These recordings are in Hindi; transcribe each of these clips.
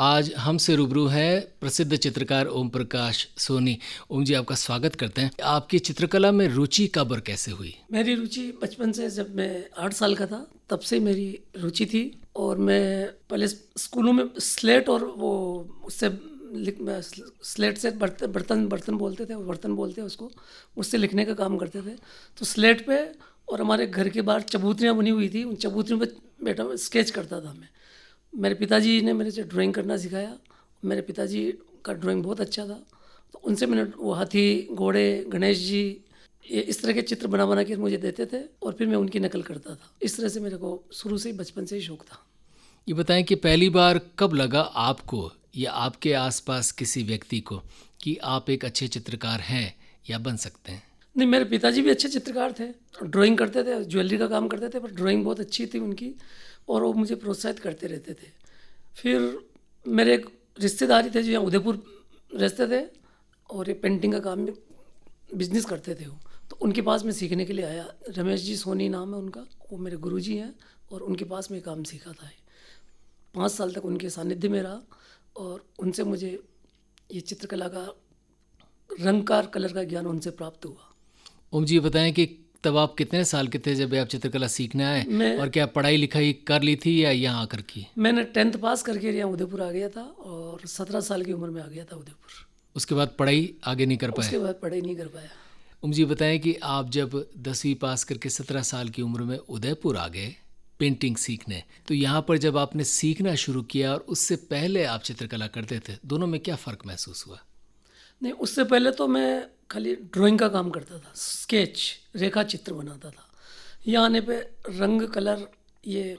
आज हमसे रूबरू हैं प्रसिद्ध चित्रकार ओम प्रकाश सोनी। ओम जी, आपका स्वागत करते हैं। आपकी चित्रकला में रुचि कब और कैसे हुई? मेरी रुचि बचपन से, जब मैं 8 साल का था तब से मेरी रुचि थी। और मैं पहले स्कूलों में स्लेट और वो उससे स्लेट से बर्तन बर्तन बोलते थे, बर्तन बोलते हैं उसको, उससे लिखने का काम करते थे। तो स्लेट पे और हमारे घर के बाहर चबूतरियाँ बनी हुई थी, उन चबूतरियों पे बैठा स्केच करता था मैं। मेरे पिताजी ने मेरे से ड्राइंग करना सिखाया। मेरे पिताजी का ड्राइंग बहुत अच्छा था, तो उनसे मैंने वो हाथी, घोड़े, गणेश जी, ये इस तरह के चित्र बना बना के मुझे देते थे और फिर मैं उनकी नकल करता था। इस तरह से मेरे को शुरू से ही, बचपन से ही शौक था। ये बताएं कि पहली बार कब लगा आपको या आपके आसपास किसी व्यक्ति को कि आप एक अच्छे चित्रकार हैं या बन सकते हैं? नहीं, मेरे पिताजी भी अच्छे चित्रकार थे, ड्राइंग करते थे, ज्वेलरी का काम करते थे, पर ड्राइंग बहुत अच्छी थी उनकी और वो मुझे प्रोत्साहित करते रहते थे। फिर मेरे एक रिश्तेदारी थे जो यहाँ उदयपुर रहते थे और ये पेंटिंग का काम भी, बिजनेस करते थे वो। तो उनके पास मैं सीखने के लिए आया। रमेश जी सोनी नाम है उनका, वो मेरे गुरुजी हैं और उनके पास मैं काम सीखा था। 5 साल तक उनके सानिध्य में रहा और उनसे मुझे ये चित्रकला का, रंगकार, कलर का ज्ञान उनसे प्राप्त हुआ। ओम जी, ये बताएं कि तब आप कितने साल के थे जब आप चित्रकला सीखने आए, मैं और क्या पढ़ाई लिखाई कर ली थी या यहाँ आकर की? मैंने 10th पास करके यहाँ उदयपुर आ गया था और 17 साल की उम्र में आ गया था उदयपुर। उसके बाद पढ़ाई आगे नहीं कर पाए? उसके बाद पढ़ाई नहीं कर पाया। ओम जी, बताएं कि आप जब 10वीं पास करके 17 साल की उम्र में उदयपुर आ गए पेंटिंग सीखने, तो यहाँ पर जब आपने सीखना शुरू किया और उससे पहले आप चित्रकला करते थे, दोनों में क्या फ़र्क महसूस हुआ? नहीं, उससे पहले तो मैं खाली ड्राइंग का काम करता था, स्केच, रेखा चित्र बनाता था। यहाँ आने पे रंग, कलर, ये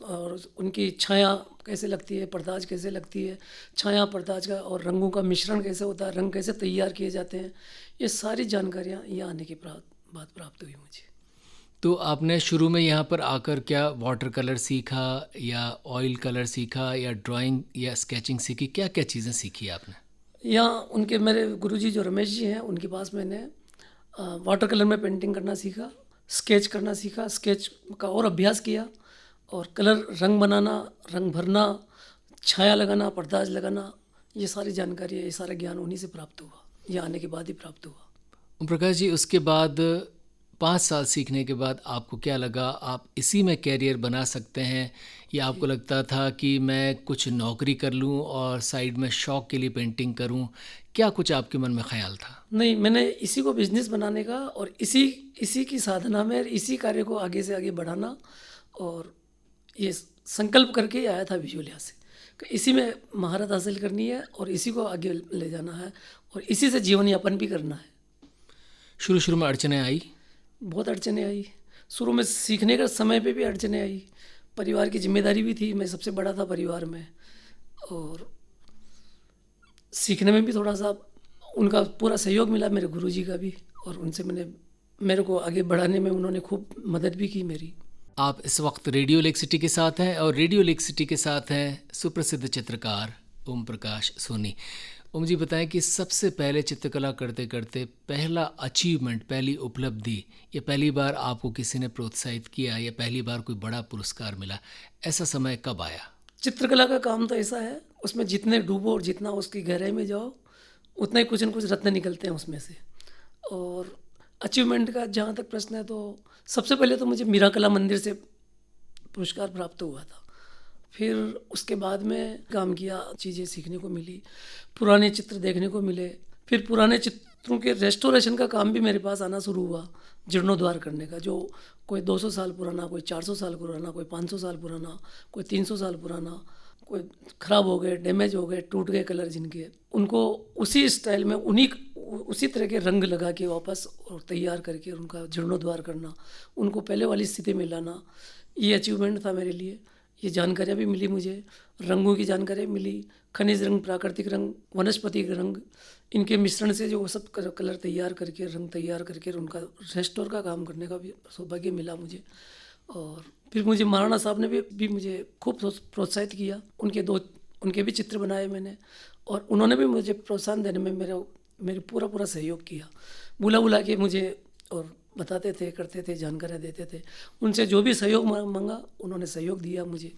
और उनकी छाया कैसे लगती है, पर्दाज कैसे लगती है, छाया पर्दाज का और रंगों का मिश्रण कैसे होता है, रंग कैसे तैयार किए जाते हैं, ये सारी जानकारियाँ यहाँ आने के बाद प्राप्त हुई मुझे। तो आपने शुरू में यहाँ पर आकर क्या वाटर कलर सीखा या ऑयल कलर सीखा या ड्राइंग या स्केचिंग सीखी? क्या क्या चीज़ें सीखी आपने? यहाँ उनके, मेरे गुरुजी जो रमेश जी हैं, उनके पास मैंने वाटर कलर में पेंटिंग करना सीखा, स्केच करना सीखा, स्केच का और अभ्यास किया और कलर, रंग बनाना, रंग भरना, छाया लगाना, पर्दाज लगाना, ये सारी जानकारी है, ये सारा ज्ञान उन्हीं से प्राप्त हुआ, यहाँ आने के बाद ही प्राप्त हुआ। ओम प्रकाश जी, उसके बाद 5 साल सीखने के बाद आपको क्या लगा, आप इसी में कैरियर बना सकते हैं या आपको लगता था कि मैं कुछ नौकरी कर लूँ और साइड में शौक़ के लिए पेंटिंग करूँ? क्या कुछ आपके मन में ख्याल था? नहीं, मैंने इसी को बिजनेस बनाने का और इसी इसी की साधना में, इसी कार्य को आगे से आगे बढ़ाना और ये संकल्प करके ही आया था विजुअलिया से कि इसी में महारत हासिल करनी है और इसी को आगे ले जाना है और इसी से जीवन यापन भी करना है। शुरू शुरू में अड़चनें आई? बहुत अड़चनें आई। शुरू में सीखने का समय पे भी अड़चनें आई। परिवार की जिम्मेदारी भी थी, मैं सबसे बड़ा था परिवार में और सीखने में भी थोड़ा सा उनका पूरा सहयोग मिला, मेरे गुरुजी का भी, और उनसे मेरे को आगे बढ़ाने में उन्होंने खूब मदद भी की मेरी। आप इस वक्त रेडियो लेक सिटी के साथ हैं और रेडियो लेक सिटी के साथ हैं सुप्रसिद्ध चित्रकार ओम प्रकाश सोनी। ओम जी, बताएं कि सबसे पहले चित्रकला करते करते पहला अचीवमेंट, पहली उपलब्धि, या पहली बार आपको किसी ने प्रोत्साहित किया या पहली बार कोई बड़ा पुरस्कार मिला, ऐसा समय कब आया? चित्रकला का काम तो ऐसा है, उसमें जितने डूबो और जितना उसकी गहराई में जाओ, उतना ही कुछ न कुछ रत्न निकलते हैं उसमें से। और अचीवमेंट का जहाँ तक प्रश्न है, तो सबसे पहले तो मुझे मीरा कला मंदिर से पुरस्कार प्राप्त हुआ था। फिर उसके बाद में काम किया, चीज़ें सीखने को मिली, पुराने चित्र देखने को मिले। फिर पुराने चित्रों के रेस्टोरेशन का काम भी मेरे पास आना शुरू हुआ, जीर्णोद्धार करने का, जो कोई 200 साल पुराना, कोई 400 साल पुराना, कोई 500 साल पुराना, कोई 300 साल पुराना, कोई ख़राब हो गए, डैमेज हो गए, टूट गए कलर जिनके, उनको उसी स्टाइल में, उसी तरह के रंग लगा के वापस और तैयार करके उनका जीर्णोद्धार करना, उनको पहले वाली स्थिति में लाना, ये अचीवमेंट था मेरे लिए। ये जानकारियाँ भी मिली मुझे, रंगों की जानकारी मिली, खनिज रंग, प्राकृतिक रंग, वनस्पति रंग, इनके मिश्रण से जो सब कलर तैयार करके, रंग तैयार करके उनका रेस्टोर का काम करने का भी सौभाग्य मिला मुझे। और फिर मुझे महाराणा साहब ने भी मुझे खूब प्रोत्साहित किया। उनके भी चित्र बनाए मैंने और उन्होंने भी मुझे प्रोत्साहन देने में मेरे पूरा सहयोग किया। बुला के मुझे और बताते थे, करते थे, जानकारियाँ देते थे। उनसे जो भी सहयोग मांगा उन्होंने सहयोग दिया मुझे,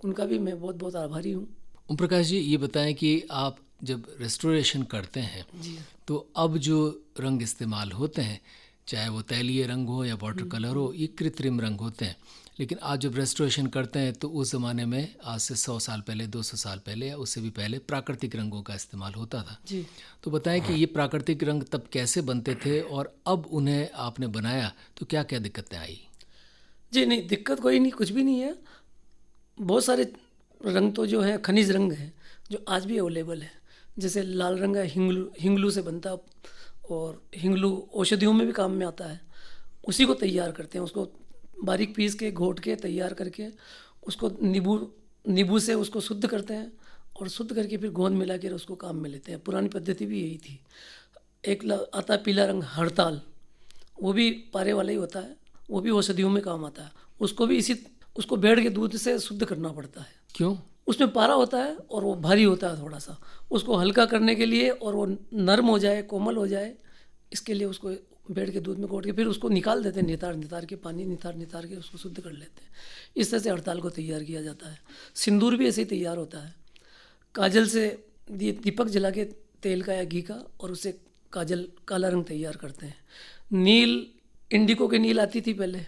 उनका भी मैं बहुत बहुत आभारी हूँ। ओम प्रकाश जी, ये बताएं कि आप जब रेस्टोरेशन करते हैं जी। तो अब जो रंग इस्तेमाल होते हैं, चाहे वो तैलीय रंग हो या वाटर कलर हो, ये कृत्रिम रंग होते हैं। लेकिन आज जब रेस्टोरेशन करते हैं तो उस ज़माने में आज से 100 साल पहले, 200 साल पहले या उससे भी पहले प्राकृतिक रंगों का इस्तेमाल होता था। जी। तो बताएं कि ये प्राकृतिक रंग तब कैसे बनते थे और अब उन्हें आपने बनाया तो क्या क्या दिक्कतें आई? जी, नहीं दिक्कत कोई नहीं, कुछ भी नहीं है। बहुत सारे रंग तो जो है खनिज रंग हैं जो आज भी अवेलेबल है। जैसे लाल रंग है, हिंगलू हिंगलू से बनता है, और हिंगलू औषधियों में भी काम में आता है। उसी को तैयार करते हैं, उसको बारीक पीस के घोट के तैयार करके उसको नींबू नींबू से उसको शुद्ध करते हैं, और शुद्ध करके फिर गोंद मिला कर उसको काम में लेते हैं। पुरानी पद्धति भी यही थी। एक आता है पीला रंग, हड़ताल, वो भी पारे वाला ही होता है, वो भी औषधियों में काम आता है। उसको भी उसको भेड़ के दूध से शुद्ध करना पड़ता है। क्यों? उसमें पारा होता है और वो भारी होता है थोड़ा सा। उसको हल्का करने के लिए और वो नरम हो जाए, कोमल हो जाए, इसके लिए उसको भेड़ के दूध में घोट के फिर उसको निकाल देते हैं, नितार नितार के, पानी नितार नितार के उसको शुद्ध कर लेते हैं। इस तरह से हड़ताल को तैयार किया जाता है। सिंदूर भी ऐसे ही तैयार होता है। काजल से दीपक जला के, तेल का या घी का, और उससे काजल काला रंग तैयार करते हैं। नील, इंडिको की नील आती थी पहले,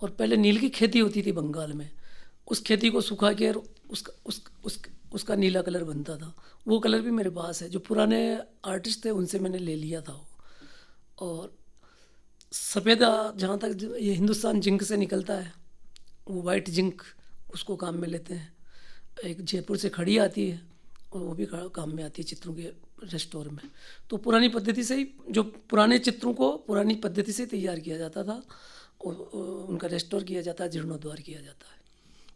और पहले नील की खेती होती थी बंगाल में। उस खेती को सुखा के उसका नीला कलर बनता था। वो कलर भी मेरे पास है, जो पुराने आर्टिस्ट थे उनसे मैंने ले लिया था वो। और सफ़ेदा, जहाँ तक ये हिंदुस्तान जिंक से निकलता है, वो वाइट जिंक, उसको काम में लेते हैं। एक जयपुर से खड़ी आती है, और वो भी काम में आती है चित्रों के रेस्टोर में। तो पुरानी पद्धति से ही, जो पुराने चित्रों को पुरानी पद्धति से तैयार किया जाता था, और उनका रेस्टोर किया जाता है, जीर्णोद्धार किया जाता है।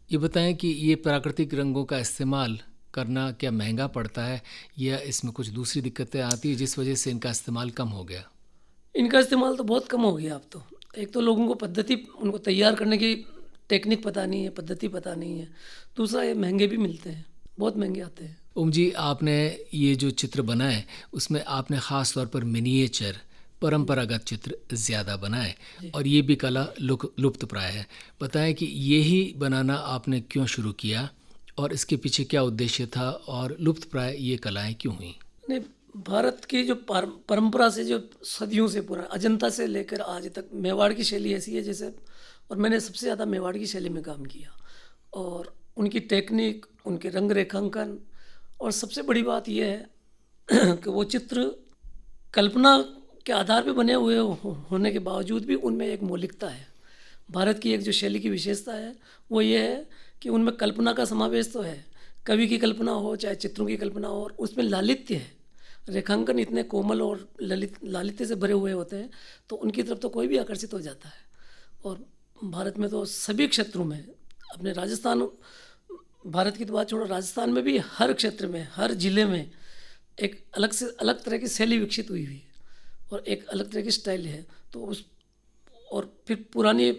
ये बताएं कि ये प्राकृतिक रंगों का इस्तेमाल करना क्या महंगा पड़ता है, या इसमें कुछ दूसरी दिक्कतें आती है जिस वजह से इनका इस्तेमाल कम हो गया? इनका इस्तेमाल तो बहुत कम हो गया अब तो। एक तो लोगों को पद्धति, उनको तैयार करने की टेक्निक पता नहीं है, पद्धति पता नहीं है। दूसरा, ये महंगे भी मिलते हैं, बहुत महंगे आते हैं। ओम जी, आपने ये जो चित्र बनाए उसमें आपने ख़ास तौर पर मिनिएचर, परंपरागत चित्र ज़्यादा बनाए, और ये भी कला लुप्त प्राय है। बताएं कि यही बनाना आपने क्यों शुरू किया और इसके पीछे क्या उद्देश्य था, और लुप्त प्राय ये कलाएं क्यों हुई? नहीं, भारत की जो परंपरा से, जो सदियों से पुराना, अजंता से लेकर आज तक, मेवाड़ की शैली ऐसी है जैसे, और मैंने सबसे ज़्यादा मेवाड़ की शैली में काम किया, और उनकी टेक्निक, उनके रंग रेखांकन, और सबसे बड़ी बात यह है कि वो चित्र कल्पना के आधार पे बने हुए होने के बावजूद भी उनमें एक मौलिकता है। भारत की एक जो शैली की विशेषता है वो ये है कि उनमें कल्पना का समावेश तो है, कवि की कल्पना हो चाहे चित्रों की कल्पना हो, और उसमें लालित्य है। रेखांकन इतने कोमल और लालित्य से भरे हुए होते हैं, तो उनकी तरफ तो कोई भी आकर्षित हो जाता है। और भारत में तो सभी क्षेत्रों में, अपने राजस्थान, भारत की तो बात छोड़ो, राजस्थान में भी हर क्षेत्र में, हर जिले में एक अलग से अलग तरह की शैली विकसित हुई हुई है, और एक अलग तरह की स्टाइल है। तो उस, और फिर पुरानी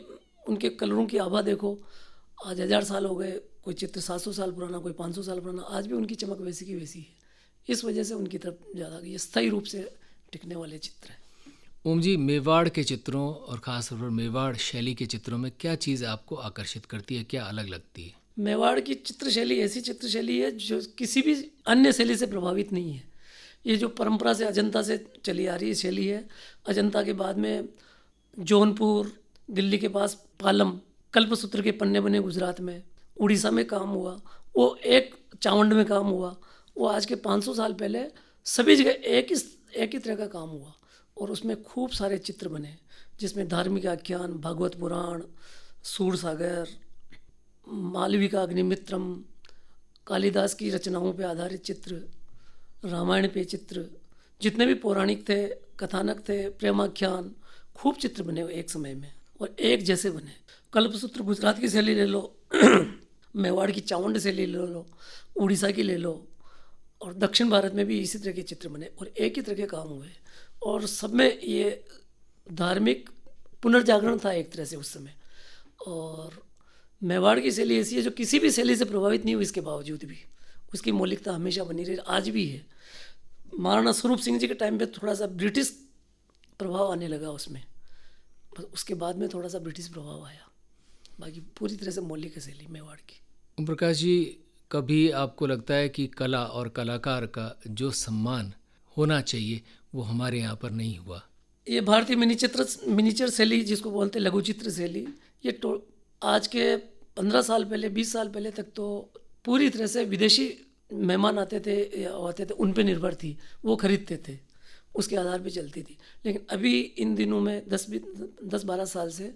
उनके कलरों की आभा देखो, आज 1000 साल हो गए, कोई चित्र 700 साल पुराना, कोई 500 साल पुराना, आज भी उनकी चमक वैसी की वैसी है। इस वजह से उनकी तरफ ज़्यादा ये स्थायी रूप से टिकने वाले चित्र हैं। ओम जी, मेवाड़ के चित्रों और ख़ास तौर पर मेवाड़ शैली के चित्रों में क्या चीज़ आपको आकर्षित करती है, क्या अलग लगती है? मेवाड़ की चित्र शैली ऐसी चित्र शैली है जो किसी भी अन्य शैली से प्रभावित नहीं है। ये जो परंपरा से, अजंता से चली आ रही शैली है। अजंता के बाद में जौनपुर, दिल्ली के पास पालम, कल्पसूत्र के पन्ने बने गुजरात में, उड़ीसा में काम हुआ, वो एक चावंड में काम हुआ, वो आज के 500 साल पहले सभी जगह एक ही तरह का काम हुआ, और उसमें खूब सारे चित्र बने, जिसमें धार्मिक आख्यान, भागवत पुराण, सूर सागर, मालवी का अग्निमित्रम, कालिदास की रचनाओं पे आधारित चित्र, रामायण पे चित्र, जितने भी पौराणिक थे, कथानक थे, प्रेमाख्यान, खूब चित्र बने एक समय में, और एक जैसे बने। कल्पसूत्र गुजरात की शैली ले लो, मेवाड़ की चावंड शैली ले लो, उड़ीसा की ले लो, और दक्षिण भारत में भी इसी तरह के चित्र बने, और एक ही तरह के काम हुए, और सब में ये धार्मिक पुनर्जागरण था एक तरह से उस समय। और मेवाड़ की शैली ऐसी है जो किसी भी शैली से प्रभावित नहीं हुई, इसके बावजूद भी उसकी मौलिकता हमेशा बनी रही, आज भी है। महाराणा स्वरूप सिंह जी के टाइम पे थोड़ा सा ब्रिटिश प्रभाव आने लगा उसमें, बस उसके बाद में थोड़ा सा ब्रिटिश प्रभाव आया, बाकी पूरी तरह से मौलिक है शैली मेवाड़ की। ओम प्रकाश जी, कभी आपको लगता है कि कला और कलाकार का जो सम्मान होना चाहिए वो हमारे यहाँ पर नहीं हुआ? ये भारतीय मिनीचर शैली जिसको बोलते हैं लघु चित्र शैली, ये आज के 15 साल पहले 20 साल पहले तक तो पूरी तरह से विदेशी मेहमान आते थे या आते थे उन पे निर्भर थी, वो खरीदते थे, उसके आधार पे चलती थी। लेकिन अभी इन दिनों में 10-12 साल से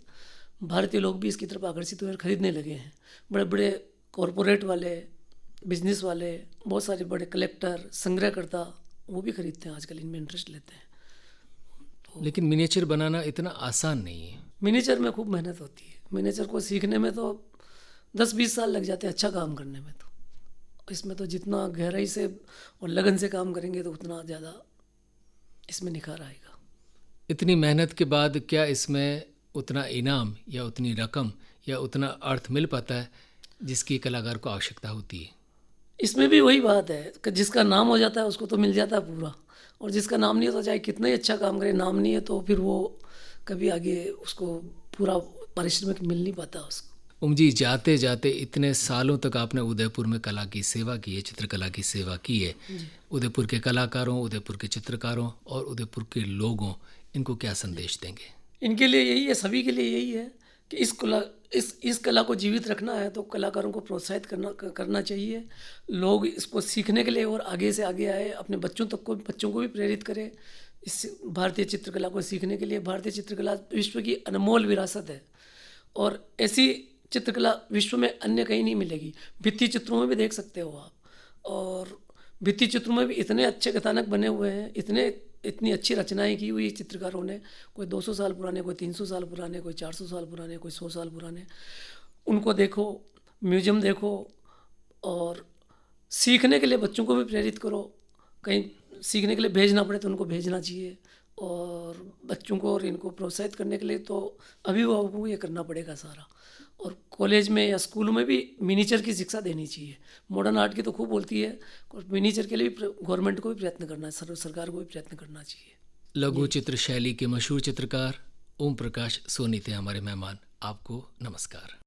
भारतीय लोग भी इसकी तरफ आकर्षित हुए और खरीदने लगे हैं। बड़े बड़े कॉरपोरेट वाले, बिजनेस वाले, बहुत सारे बड़े कलेक्टर, संग्रहकर्ता, वो भी खरीदते हैं आजकल, इनमें इंटरेस्ट लेते हैं। लेकिन मिनिएचर बनाना इतना आसान नहीं है। मिनीचर में खूब मेहनत होती है। मिनीचर को सीखने में तो 10-20 साल लग जाते हैं, अच्छा काम करने में। तो इसमें तो जितना गहराई से और लगन से काम करेंगे तो उतना ज़्यादा इसमें निखार आएगा। इतनी मेहनत के बाद क्या इसमें उतना इनाम या उतनी रकम या उतना अर्थ मिल पाता है जिसकी कलाकार को आवश्यकता होती है? इसमें भी वही बात है कि जिसका नाम हो जाता है उसको तो मिल जाता है पूरा, और जिसका नाम नहीं होता, चाहे कितना ही अच्छा काम करे, नाम नहीं है तो फिर वो कभी आगे उसको पूरा पारिश्रमिक मिल नहीं पाता उसको। जी, जाते जाते इतने सालों तक आपने उदयपुर में कला की सेवा की है, चित्रकला की सेवा की है। उदयपुर के कलाकारों, उदयपुर के चित्रकारों और उदयपुर के लोगों, इनको क्या संदेश देंगे? इनके लिए यही है, सभी के लिए यही है कि इस कला को जीवित रखना है तो कलाकारों को प्रोत्साहित करना चाहिए। लोग इसको सीखने के लिए और आगे से आगे आए, अपने बच्चों को भी प्रेरित करें इस भारतीय चित्रकला को सीखने के लिए। भारतीय चित्रकला विश्व की अनमोल विरासत है और ऐसी चित्रकला विश्व में अन्य कहीं नहीं मिलेगी। भित्ति चित्रों में भी देख सकते हो आप, और भित्ति चित्रों में भी इतने अच्छे कथानक बने हुए हैं, इतनी अच्छी रचनाएं की हुई चित्रकारों ने। कोई 200 साल पुराने, कोई 300 साल पुराने, कोई 400 साल पुराने, कोई 100 साल पुराने। उनको देखो, म्यूजियम देखो, और सीखने के लिए बच्चों को भी प्रेरित करो। कहीं सीखने के लिए भेजना पड़े तो उनको भेजना चाहिए, और बच्चों को और इनको प्रोत्साहित करने के लिए तो अभिभावकों को ये करना पड़ेगा सारा। और कॉलेज में या स्कूल में भी मिनीचर की शिक्षा देनी चाहिए। मॉडर्न आर्ट की तो खूब बोलती है, और मिनीचर के लिए भी गवर्नमेंट को भी प्रयत्न करना है, सरकार को भी प्रयत्न करना चाहिए। लघु चित्र शैली के मशहूर चित्रकार ओम प्रकाश सोनी थे हमारे मेहमान। आपको नमस्कार।